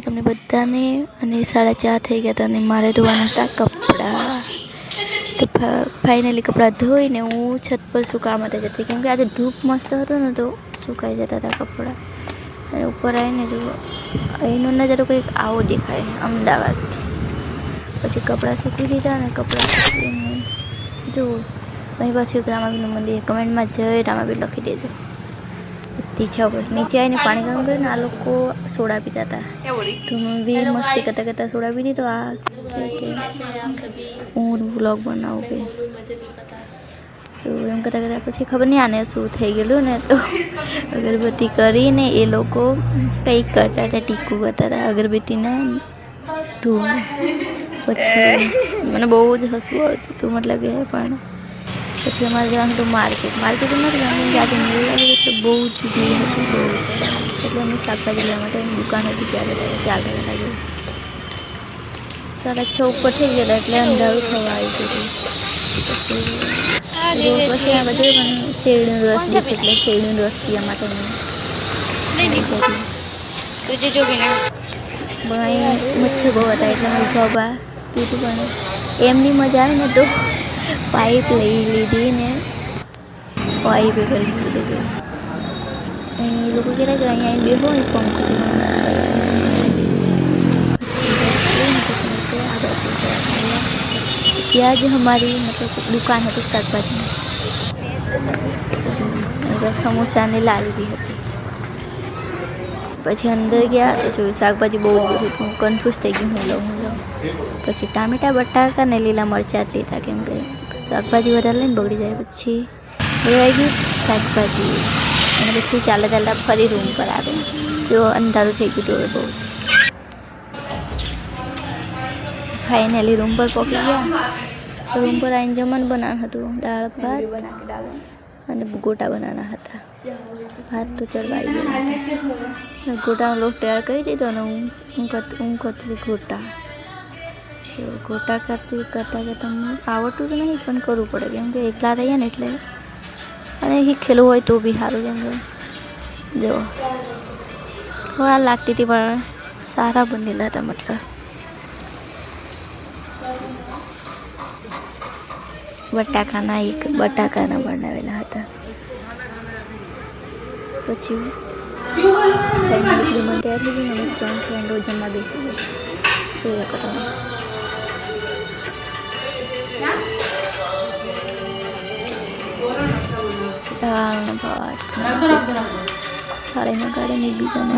તમને બધાને. અને 4:30 થઈ ગયા હતા અને મારે ધોવાના હતા કપડાં. તો ફાઇનલી કપડાં ધોઈને હું છત પર સુકાવા માટે જતી, કેમ કે આજે ધૂપ મસ્ત હતો ને તો સુકાઈ જતા હતા કપડાં. અને ઉપર આવીને જો અહીંનો નજારો કંઈક આવો દેખાય અમદાવાદથી. પછી કપડાં સૂકવી દીધા અને કપડાં સૂકવીને જો અહીં પાછું એક રામાપીરનું મંદિર. કમેન્ટમાં જય રામાપીર લખી દેજો. તીછા ઉપર નીચે આવીને પાણી ગરમ કરીને આ લોકો સોડા પીતા હતા. તો મેં બી મસ્તી કરતાં કરતાં સોડા પી દીધો. આ હું વ્લોગ બનાવું કે તો એમ કરતાં કરતાં પછી ખબર નહીં આને શું થઈ ગયેલું ને, તો અગરબત્તી કરીને એ લોકો કંઈક કરતા હતા, ટીકું કરતા હતા અગરબત્તીના ધૂળ. પછી મને બહુ જ હસવું આવતું હતું, મતલબ કે પણ પછી અમારે જવાનું હતું માર્કેટમાં નથી જવાનું, કે આજે મેળ લાગે એટલે બહુ જ ભીડ હતી, બહુ જ. એટલે અમે શાકભાજી લેવા માટે દુકાન હતી ત્યારે ચાલવા લાગ્યું. 6:30 ઉપર થઈ ગયેલા એટલે અંધારું થવા આવી ગયું. પછી આ બધું મને શેરડીનો રસ દીધો, એટલે શેરડીનો રસ પીવા માટે પણ અહીં મચ્છર બહુ હતા એટલે મેં ઉભા પીધું. પણ એમની મજા આવે ને તો પાઇપ લઈ લીધી ને પાઇપે કરી દીધી. જો અહીં એ લોકો કહેતા કે અહીંયા બેહો, અહીં પંખો છે. ત્યાં જ અમારી મતલબ દુકાન હતી શાકભાજીની. સમોસા ને લારી બી હતી. પછી અંદર ગયા તો જોયું શાકભાજી બહુ બધું હતું. કન્ફ્યુઝ થઈ ગયું, હું લઉં. પછી ટામેટા, બટાકા ને લીલા મરચાં જ લીધા, કેમ કે શાકભાજી વધારે લઈને બગડી જાય. પછી લેવાઈ ગયું શાકભાજી અને પછી ચાલતા ફરી રૂમ પર આવ્યા. જો અંધારું થઈ ગયું હતું બહુ જ. ફાઇનલી રૂમ પર પહોંચી ગયા. રૂમ પર આવીને જમવાનું બનાવવાનું હતું, દાળ ભાત અને ગોટા બનાવવાના હતા. ભાત તો ચડવાઈ ગયા હતા. ગોટાનો લોટ તૈયાર કરી દીધો અને હું કરતી ગોટા કરતાં આવડતું તો નહીં, પણ કરવું પડે કેમ કે એકલા રહીએ ને એટલે. અને શીખેલું હોય તો બી સારું, કેમ કે જો વાર લાગતી હતી પણ સારા બનેલા હતા. મતલબ બટાકાના બનાવેલા હતા. પછી ફેમિલી તૈયાર થઈ ગઈ અને 3 ફ્રેન્ડો જમવા બેસી ગઈ. જોયા કરો દાળ ભાત ખાડીને એકબીજાને